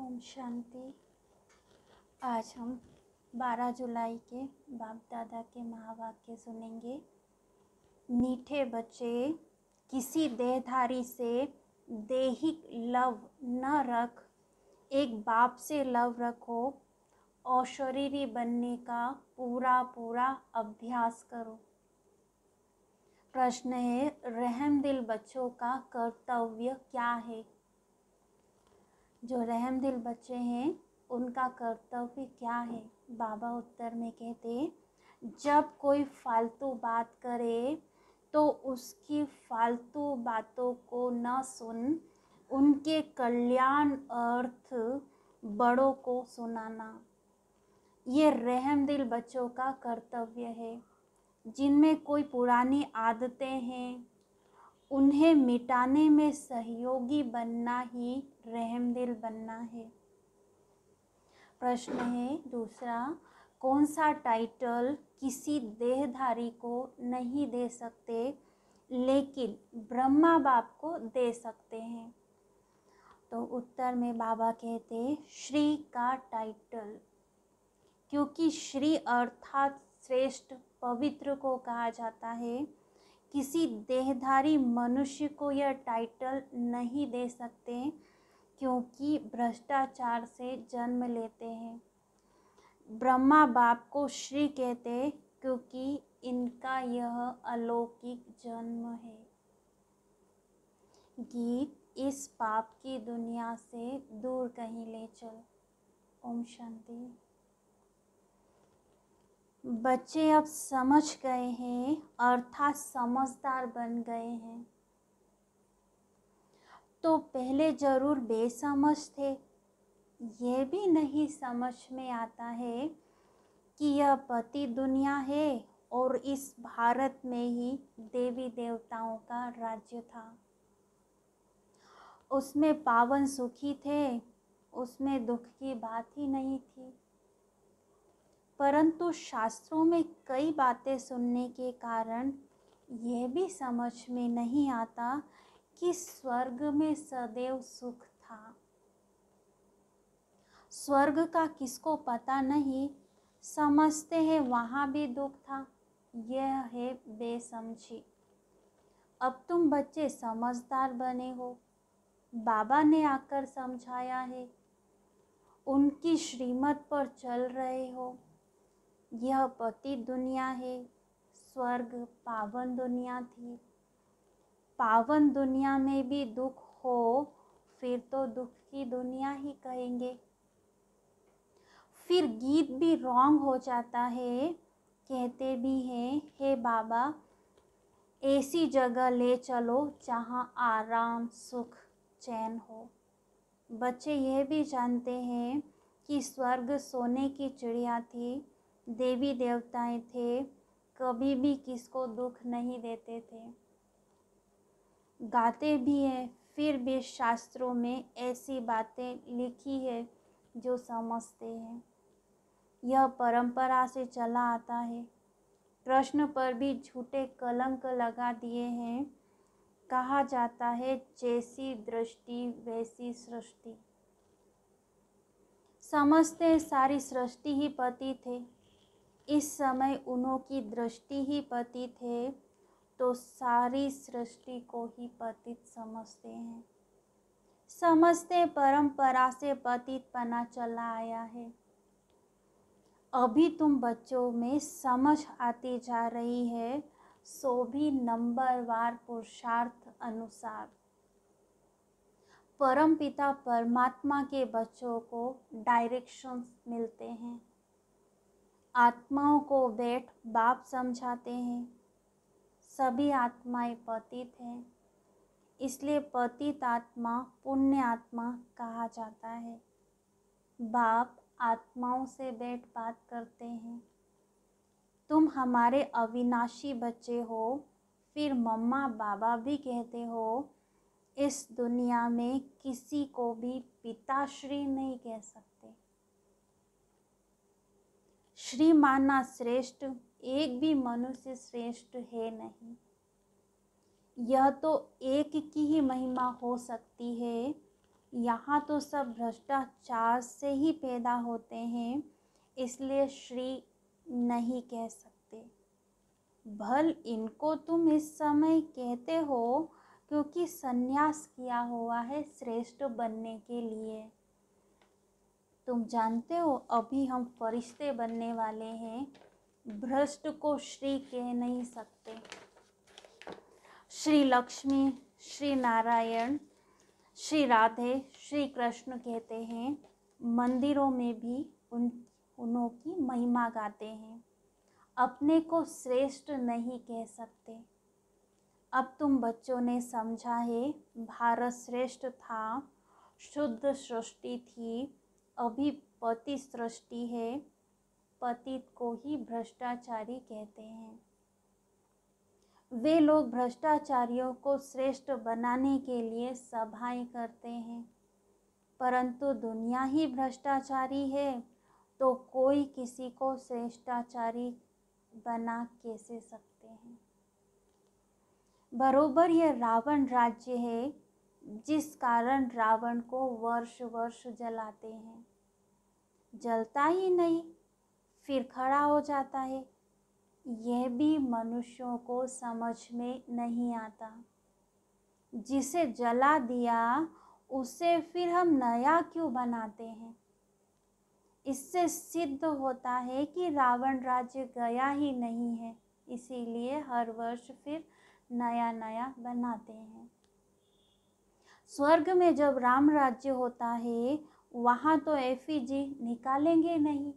ओम शांति। आज हम 12 जुलाई के बाप दादा के महावाक्य सुनेंगे। मीठे बच्चे, किसी देहधारी से दैहिक लव न रख, एक बाप से लव रखो और शरीरी बनने का पूरा अभ्यास करो। प्रश्न है, रहमदिल बच्चों का कर्तव्य क्या है? जो रहमदिल बच्चे हैं उनका कर्तव्य क्या है? बाबा उत्तर में कहते, जब कोई फालतू बात करे तो उसकी फालतू बातों को न सुन, उनके कल्याण अर्थ बड़ों को सुनाना। ये रहमदिल बच्चों का कर्तव्य है। जिनमें कोई पुरानी आदतें हैं उन्हें मिटाने में सहयोगी बनना ही रहमदिल बनना है। प्रश्न है दूसरा, कौन सा टाइटल किसी देहधारी को नहीं दे सकते लेकिन ब्रह्मा बाप को दे सकते हैं? तो उत्तर में बाबा कहते, श्री का टाइटल, क्योंकि श्री अर्थात श्रेष्ठ पवित्र को कहा जाता है। किसी देहधारी मनुष्य को यह टाइटल नहीं दे सकते क्योंकि भ्रष्टाचार से जन्म लेते हैं। ब्रह्मा बाप को श्री कहते क्योंकि इनका यह अलौकिक जन्म है। गीत, इस पाप की दुनिया से दूर कहीं ले चल। ओम शांति। बच्चे अब समझ गए हैं, अर्थात समझदार बन गए हैं। तो पहले जरूर बेसमझ थे। यह भी नहीं समझ में आता है कि यह पति दुनिया है और इस भारत में ही देवी देवताओं का राज्य था। उसमें पावन सुखी थे, उसमें दुख की बात ही नहीं थी। परंतु शास्त्रों में कई बातें सुनने के कारण यह भी समझ में नहीं आता कि स्वर्ग में सदैव सुख था। स्वर्ग का किसको पता नहीं, समझते हैं वहाँ भी दुख था। यह है बेसमझी। अब तुम बच्चे समझदार बने हो, बाबा ने आकर समझाया है, उनकी श्रीमत पर चल रहे हो। यह पति दुनिया है, स्वर्ग पावन दुनिया थी। पावन दुनिया में भी दुख हो फिर तो दुख की दुनिया ही कहेंगे। फिर गीत भी रॉन्ग हो जाता है। कहते भी हैं, हे बाबा ऐसी जगह ले चलो जहाँ आराम सुख चैन हो। बच्चे यह भी जानते हैं कि स्वर्ग सोने की चिड़िया थी, देवी देवताएं थे, कभी भी किसको दुख नहीं देते थे। गाते भी हैं, फिर भी शास्त्रों में ऐसी बातें लिखी है जो समझते हैं। यह परंपरा से चला आता है। प्रश्न पर भी झूठे कलंक लगा दिए हैं। कहा जाता है, जैसी दृष्टि वैसी सृष्टि। समझते सारी सृष्टि ही पति थे। इस समय उन्हों की दृष्टि ही पति थे तो सारी सृष्टि को ही पतित समझते हैं। समझते परंपरा से पतितपना चला आया है। अभी तुम बच्चों में समझ आती जा रही है, सो भी नंबरवार पुरुषार्थ अनुसार। परमपिता परमात्मा के बच्चों को डायरेक्शंस मिलते हैं। आत्माओं को बैठ बाप समझाते हैं। सभी आत्माएं पतित हैं, इसलिए पतित आत्मा पुण्य आत्मा कहा जाता है। बाप आत्माओं से बैठ बात करते हैं। तुम हमारे अविनाशी बच्चे हो। फिर मम्मा बाबा भी कहते हो, इस दुनिया में किसी को भी पिताश्री नहीं कह सकते। श्री माना श्रेष्ठ, एक भी मनुष्य श्रेष्ठ है नहीं। यह तो एक की ही महिमा हो सकती है यहाँ तो सब भ्रष्टाचार से ही पैदा होते हैं, इसलिए श्री नहीं कह सकते। भल इनको तुम इस समय कहते हो क्योंकि संन्यास किया हुआ है श्रेष्ठ बनने के लिए। तुम जानते हो अभी हम फरिश्ते बनने वाले हैं, भ्रष्ट को श्री कह नहीं सकते। श्री लक्ष्मी, श्री नारायण, श्री राधे, श्री कृष्ण कहते हैं, मंदिरों में भी उनकी महिमा गाते हैं, अपने को श्रेष्ठ नहीं कह सकते। अब तुम बच्चों ने समझा है, भारत श्रेष्ठ था, शुद्ध सृष्टि थी, अभी पति सृष्टि है, पतित को ही भ्रष्टाचारी कहते हैं। वे लोग भ्रष्टाचारियों को श्रेष्ठ बनाने के लिए सभाएं करते हैं, परंतु दुनिया ही भ्रष्टाचारी है, तो कोई किसी को श्रेष्ठाचारी बना कैसे सकते हैं। बरोबर यह रावण राज्य है, जिस कारण रावण को वर्ष वर्ष जलाते हैं, जलता ही नहीं, फिर खड़ा हो जाता है। यह भी मनुष्यों को समझ में नहीं आता। जिसे जला दिया उसे फिर हम नया क्यों बनाते हैं। इससे सिद्ध होता है कि रावण राज्य गया ही नहीं है, इसीलिए हर वर्ष फिर नया नया बनाते हैं। स्वर्ग में जब राम राज्य होता है, वहाँ तो एफिजी निकालेंगे नहीं।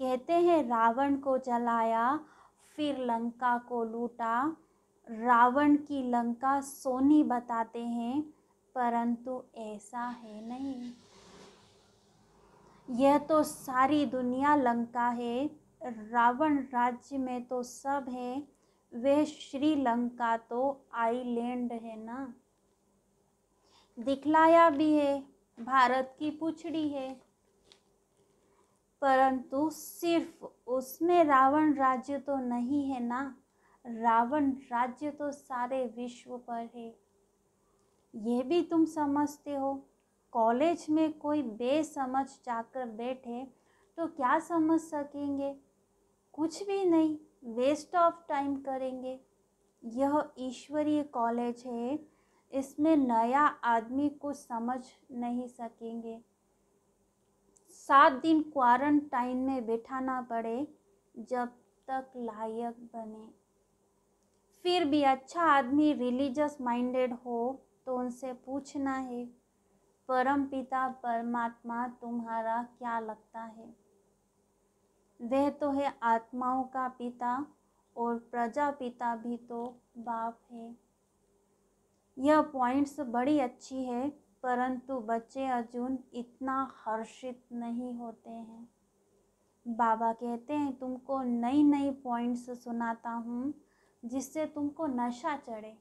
कहते हैं रावण को जलाया, फिर लंका को लूटा। रावण की लंका सोनी बताते हैं, परंतु ऐसा है नहीं। यह तो सारी दुनिया लंका है, रावण राज्य में तो सब है। वह श्रीलंका तो आइलैंड है ना, दिखलाया भी है, भारत की पुछड़ी है, परंतु सिर्फ उसमें रावण राज्य तो नहीं है ना। रावण राज्य तो सारे विश्व पर है, यह भी तुम समझते हो। कॉलेज में कोई बेसमझ जाकर बैठे तो क्या समझ सकेंगे, कुछ भी नहीं, वेस्ट ऑफ टाइम करेंगे। यह ईश्वरीय कॉलेज है, इसमें नया आदमी कुछ समझ नहीं सकेंगे। 7 दिन क्वारंटाइन में बिठाना पड़े जब तक लायक बने। फिर भी अच्छा आदमी रिलीजियस माइंडेड हो तो उनसे पूछना है, परम पिता परमात्मा तुम्हारा क्या लगता है। वह तो है आत्माओं का पिता, और प्रजापिता भी तो बाप है। यह पॉइंट्स बड़ी अच्छी है, परंतु बच्चे अर्जुन इतना हर्षित नहीं होते हैं। बाबा कहते हैं तुमको नई नई पॉइंट्स सुनाता हूँ जिससे तुमको नशा चढ़े,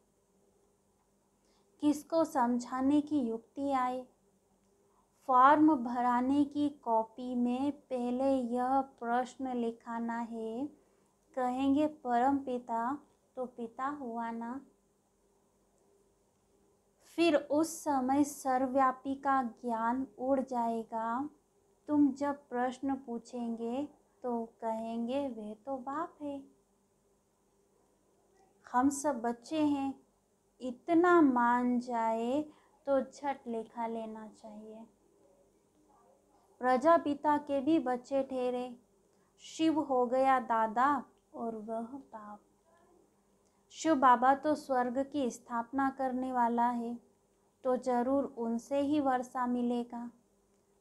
किसको समझाने की युक्ति आए। फॉर्म भराने की कॉपी में पहले यह प्रश्न लिखाना है, कहेंगे परम पिता तो पिता हुआ ना। फिर उस समय सर्वव्यापी का ज्ञान उड़ जाएगा। तुम जब प्रश्न पूछेंगे तो कहेंगे वे तो बाप है। हम सब बच्चे हैं, इतना मान जाए तो झट लिखा लेना चाहिए। प्रजापिता के भी बच्चे ठहरे, शिव हो गया दादा और वह बाप। शिव बाबा तो स्वर्ग की स्थापना करने वाला है, तो जरूर उनसे ही वर्षा मिलेगा।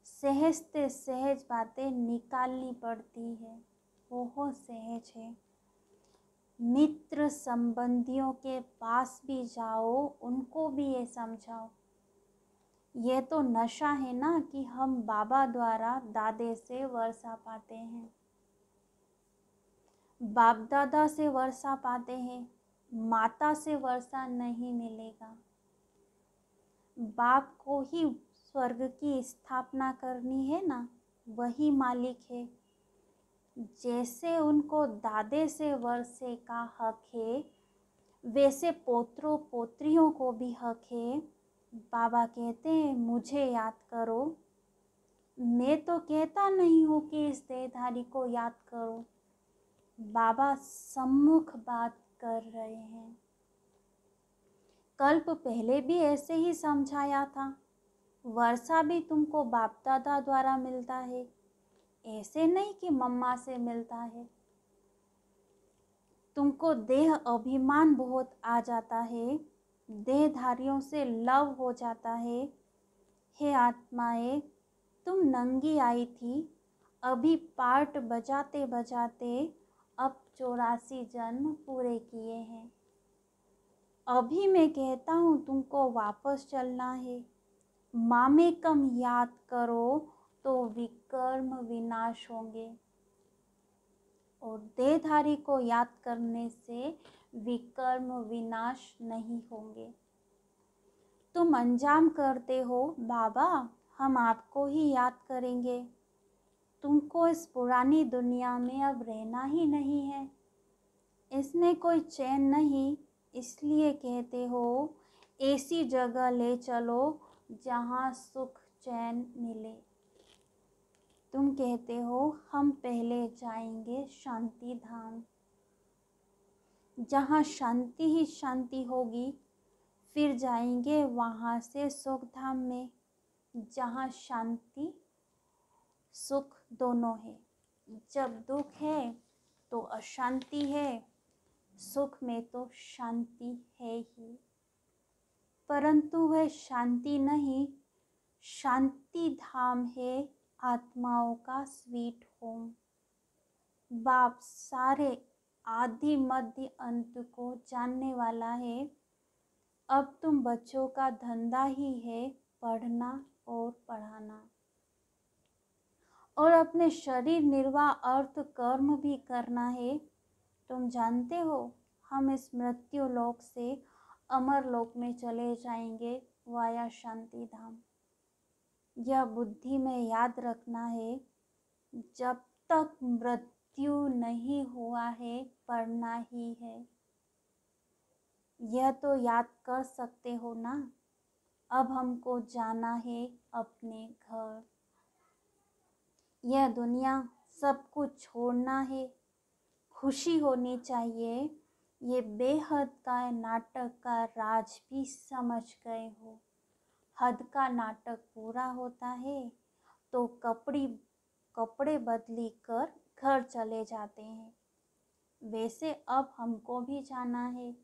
सहज से सहज बातें निकालनी पड़ती है, बहुत सहज है। मित्र संबंधियों के पास भी जाओ, उनको भी ये समझाओ। यह तो नशा है ना कि हम बाबा द्वारा दादे से वर्षा पाते हैं, बाप दादा से वर्षा पाते हैं, माता से वर्षा नहीं मिलेगा। बाप को ही स्वर्ग की स्थापना करनी है ना, वही मालिक है। जैसे उनको दादे से वर्षे का हक है, वैसे पोत्रों पोत्रियों को भी हक है। बाबा कहते हैं मुझे याद करो। मैं तो कहता नहीं हूँ कि इस देहधारी को याद करो। बाबा सम्मुख बात कर रहे हैं। कल्प पहले भी ऐसे ही समझाया था। वर्षा भी तुमको बाप दादा द्वारा मिलता है, ऐसे नहीं कि मम्मा से मिलता है। तुमको देह अभिमान बहुत आ जाता है, देहधारियों से लव हो जाता है। हे आत्माएं, तुम नंगी आई थी, अभी पार्ट बजाते बजाते अब 84 जन्म पूरे किए हैं। अभी मैं कहता हूँ तुमको वापस चलना है। मामेकम याद करो तो विकर्म विनाश होंगे, और देहधारी को याद करने से विकर्म विनाश नहीं होंगे। तुम अंजाम करते हो बाबा, हम आपको ही याद करेंगे। तुमको इस पुरानी दुनिया में अब रहना ही नहीं है, इसमें कोई चैन नहीं, इसलिए कहते हो ऐसी जगह ले चलो जहाँ सुख चैन मिले। तुम कहते हो हम पहले जाएंगे शांति धाम, जहाँ शांति ही शांति होगी, फिर जाएंगे वहाँ से सुख धाम में, जहाँ शांति सुख दोनों है। जब दुख है तो अशांति है, सुख में तो शांति है ही, परंतु वह शांति नहीं, शांति धाम है आत्माओं का स्वीट होम। बाप सारे आदि मध्य अंत को जानने वाला है। अब तुम बच्चों का धंधा ही है पढ़ना और पढ़ाना, और अपने शरीर निर्वाह अर्थ कर्म भी करना है। तुम जानते हो हम इस मृत्यु लोक से अमर लोक में चले जाएंगे वाया शांति धाम। यह बुद्धि में याद रखना है, जब तक मृत्यु नहीं हुआ है पढ़ना ही है। यह तो याद कर सकते हो ना। अब हमको जाना है अपने घर। यह दुनिया सब कुछ छोड़ना है, खुशी होनी चाहिए। ये बेहद का नाटक का राज भी समझ गए हो। हद का नाटक पूरा होता है तो कपड़े बदली कर घर चले जाते हैं। वैसे अब हमको भी जाना है।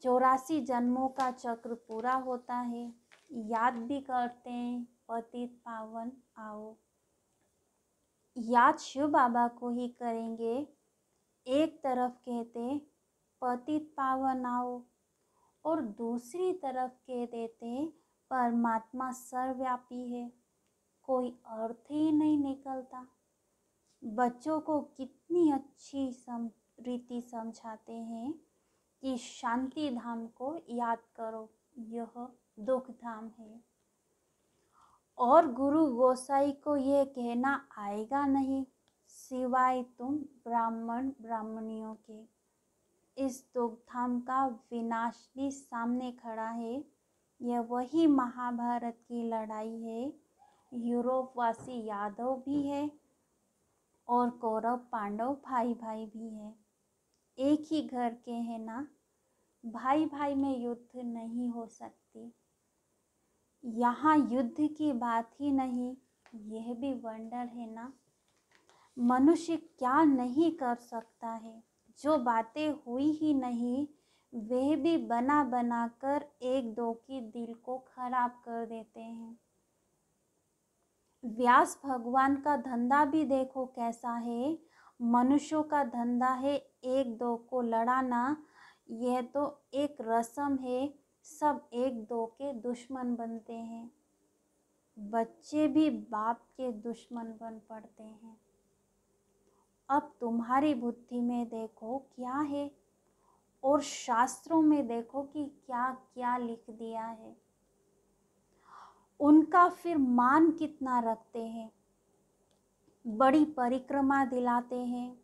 84 जन्मों का चक्र पूरा होता है, याद भी करते हैं पतित पावन आओ। याद शिव बाबा को ही करेंगे। एक तरफ कहते पतित पावन आओ, और दूसरी तरफ कह देते परमात्मा सर्वव्यापी है। कोई अर्थ ही नहीं निकलता। बच्चों को कितनी अच्छी रीति समझाते हैं कि शांति धाम को याद करो, यह दुख धाम है। और गुरु गोसाई को यह कहना आएगा नहीं, सिवाय तुम ब्राह्मण ब्राह्मणियों के। इस दुख धाम का विनाश भी सामने खड़ा है। यह वही महाभारत की लड़ाई है। यूरोपवासी यादव भी है और कौरव पांडव भाई भाई भी है। एक ही घर के हैं ना, भाई भाई में युद्ध नहीं हो सकती। यहाँ युद्ध की बात ही नहीं, यह भी वंडर है ना। मनुष्य क्या नहीं कर सकता है। जो बातें हुई ही नहीं वह भी बना बना कर एक दो की दिल को खराब कर देते हैं। व्यास भगवान का धंधा भी देखो कैसा है। मनुष्यों का धंधा है एक दो को लड़ाना। यह तो एक रस्म है, सब एक दो के दुश्मन बनते हैं। बच्चे भी बाप के दुश्मन बन पड़ते हैं। अब तुम्हारी बुद्धि में देखो क्या है, और शास्त्रों में देखो कि क्या क्या लिख दिया है। उनका फिर मान कितना रखते हैं। बड़ी परिक्रमा दिलाते हैं।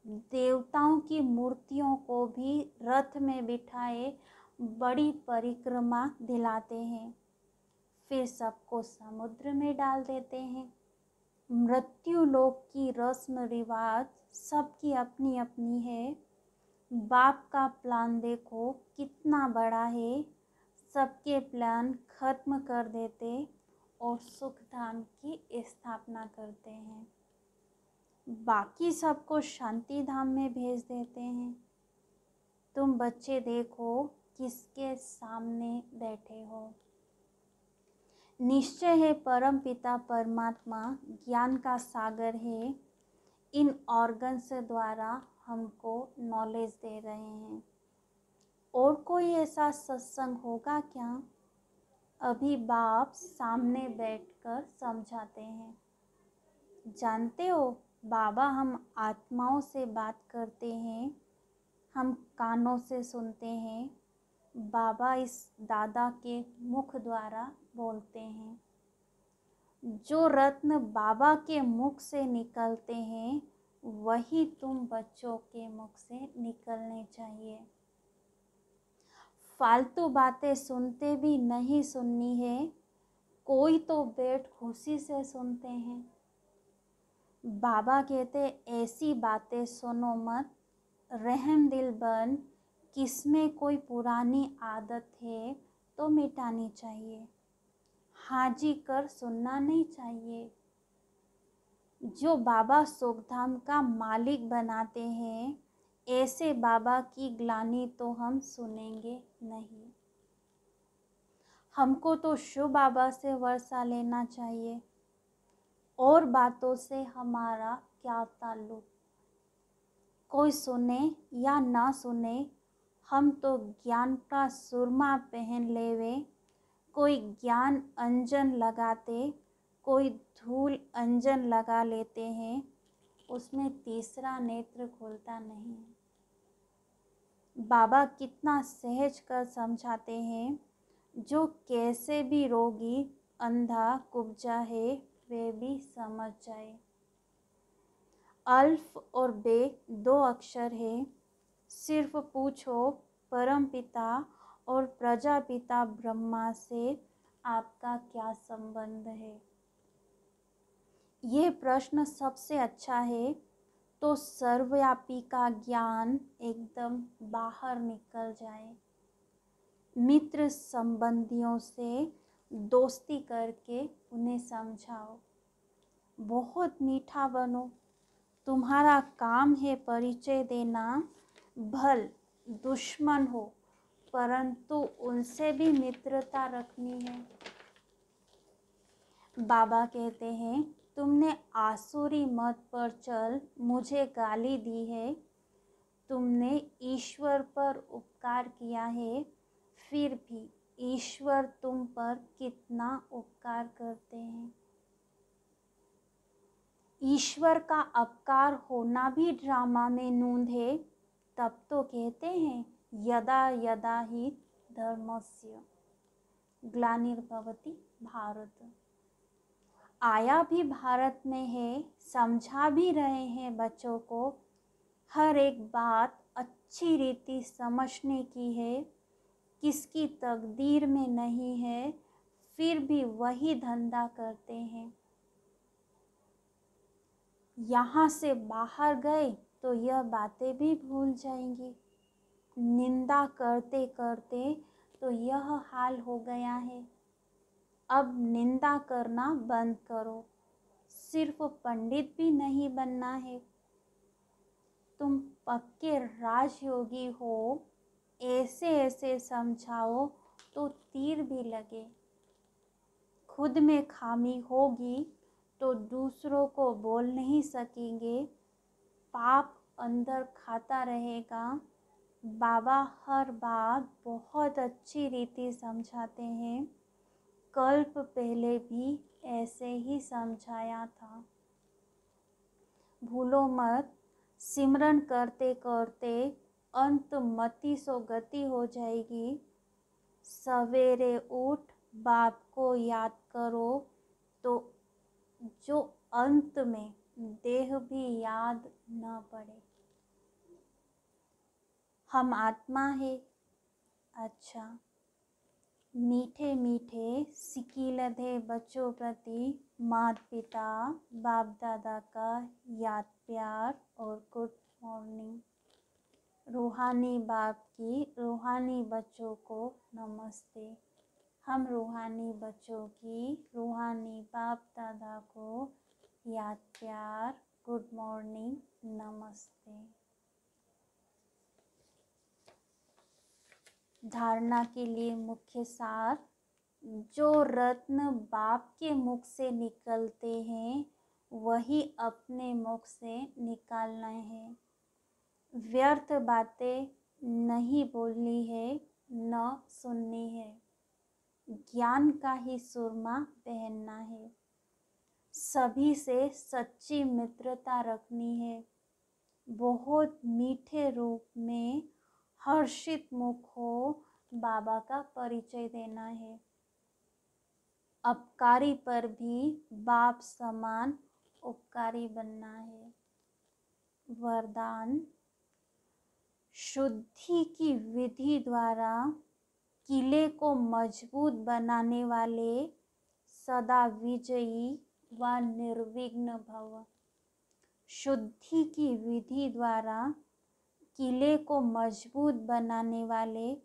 देवताओं की मूर्तियों को भी रथ में बिठाए बड़ी परिक्रमा दिलाते हैं, फिर सबको समुद्र में डाल देते हैं। मृत्यु लोक की रस्म रिवाज सबकी अपनी अपनी है। बाप का प्लान देखो कितना बड़ा है। सबके प्लान खत्म कर देते और सुख धाम की स्थापना करते हैं। बाकी सबको शांति धाम में भेज देते हैं। तुम बच्चे देखो किसके सामने बैठे हो। निश्चय है परम पिता परमात्मा ज्ञान का सागर है। इन ऑर्गन्स द्वारा हमको नॉलेज दे रहे हैं। और कोई ऐसा सत्संग होगा क्या? अभी बाप सामने बैठकर समझाते हैं। जानते हो बाबा, हम आत्माओं से बात करते हैं, हम कानों से सुनते हैं। बाबा इस दादा के मुख द्वारा बोलते हैं। जो रत्न बाबा के मुख से निकलते हैं वही तुम बच्चों के मुख से निकलने चाहिए। फालतू बातें सुनते भी नहीं सुननी है। कोई तो बैठ खुशी से सुनते हैं। बाबा कहते ऐसी बातें सुनो मत, रहम दिल बन। किसमें कोई पुरानी आदत है तो मिटानी चाहिए। हाजी कर सुनना नहीं चाहिए। जो बाबा सुखधाम का मालिक बनाते हैं, ऐसे बाबा की ग्लानि तो हम सुनेंगे नहीं। हमको तो शिव बाबा से वर्षा लेना चाहिए। और बातों से हमारा क्या ताल्लुक? कोई सुने या ना सुने, हम तो ज्ञान का सुरमा पहन लेवे। कोई ज्ञान अंजन लगाते, कोई धूल अंजन लगा लेते हैं, उसमें तीसरा नेत्र खुलता नहीं। बाबा कितना सहज कर समझाते हैं। जो कैसे भी रोगी अंधा कुब्जा है वे भी समझ जाए। अल्फ और बे 2 अक्षर है। सिर्फ पूछो परम पिता और प्रजापिता ब्रह्मा से आपका क्या संबंध है। ये प्रश्न सबसे अच्छा है तो सर्वव्यापी का ज्ञान एकदम बाहर निकल जाए। मित्र संबंधियों से दोस्ती करके उन्हें समझाओ। बहुत मीठा बनो। तुम्हारा काम है परिचय देना। भल दुश्मन हो परंतु उनसे भी मित्रता रखनी है। बाबा कहते हैं तुमने आसुरी मत पर चल मुझे गाली दी है। तुमने ईश्वर पर उपकार किया है, फिर भी ईश्वर तुम पर कितना उपकार करते हैं। ईश्वर का अपकार होना भी ड्रामा में नूंद है। तब तो कहते हैं यदा यदा ही धर्मस्य ग्लानिर्भवति भारत। आया भी भारत में है, समझा भी रहे हैं बच्चों को। हर एक बात अच्छी रीति समझने की है। किसकी तकदीर में नहीं है, फिर भी वही धंधा करते हैं। यहाँ से बाहर गए तो यह बातें भी भूल जाएंगी। निंदा करते करते तो यह हाल हो गया है। अब निंदा करना बंद करो। सिर्फ पंडित भी नहीं बनना है। तुम पक्के राजयोगी हो। ऐसे ऐसे समझाओ तो तीर भी लगे। खुद में खामी होगी तो दूसरों को बोल नहीं सकेंगे। पाप अंदर खाता रहेगा। बाबा हर बात बहुत अच्छी रीति समझाते हैं। कल्प पहले भी ऐसे ही समझाया था। भूलो मत, सिमरन करते करते अंत मति सो गति हो जाएगी। सवेरे उठ बाप को याद करो तो जो अंत में देह भी याद न पड़े। हम आत्मा है, अच्छा, मीठे मीठे सिकीलधे बच्चों प्रति माता पिता बाप दादा का याद प्यार और गुड मॉर्निंग। रूहानी बाप की रूहानी बच्चों को नमस्ते। हम रूहानी बच्चों की रूहानी बाप दादा को याद प्यार गुड मॉर्निंग नमस्ते। धारणा के लिए मुख्य सार, जो रत्न बाप के मुख से निकलते हैं वही अपने मुख से निकालना है। व्यर्थ बातें नहीं बोलनी है, न सुननी है। ज्ञान का ही सुरमा पहनना है। सभी से सच्ची मित्रता रखनी है। बहुत मीठे रूप में हर्षित मुख हो बाबा का परिचय देना है। अपकारी पर भी बाप समान उपकारी बनना है। वरदान, शुद्धि की विधि द्वारा किले को मजबूत बनाने वाले सदा विजयी व निर्विघ्न भव। शुद्धि की विधि द्वारा किले को मजबूत बनाने वाले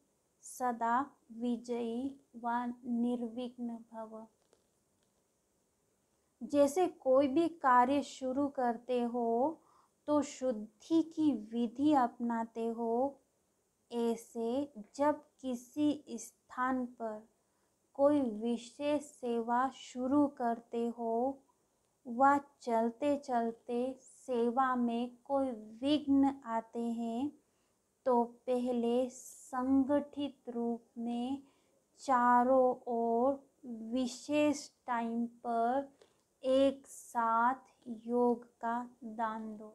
सदा विजयी व निर्विघ्न भव। जैसे कोई भी कार्य शुरू करते हो तो शुद्धि की विधि अपनाते हो, ऐसे जब किसी स्थान पर कोई विशेष सेवा शुरू करते हो व चलते चलते सेवा में कोई विघ्न आते हैं तो पहले संगठित रूप में चारों ओर विशेष टाइम पर एक साथ योग का दान दो।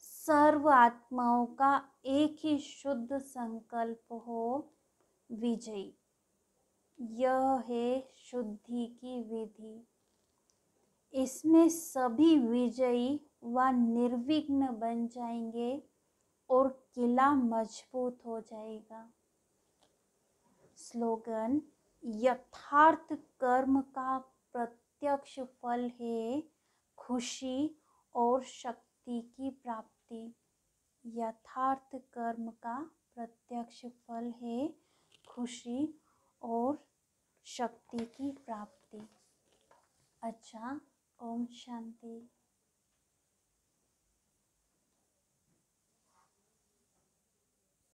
सर्व आत्माओं का एक ही शुद्ध संकल्प हो, विजयी। यह है शुद्धि की विधि। इसमें सभी विजयी व निर्विघ्न बन जाएंगे और किला मजबूत हो जाएगा। स्लोगन, यथार्थ कर्म का प्रत्यक्ष फल है खुशी और शक्ति की प्राप्ति। यथार्थ कर्म का प्रत्यक्ष फल है खुशी और शक्ति की प्राप्ति। अच्छा, ओम शांति।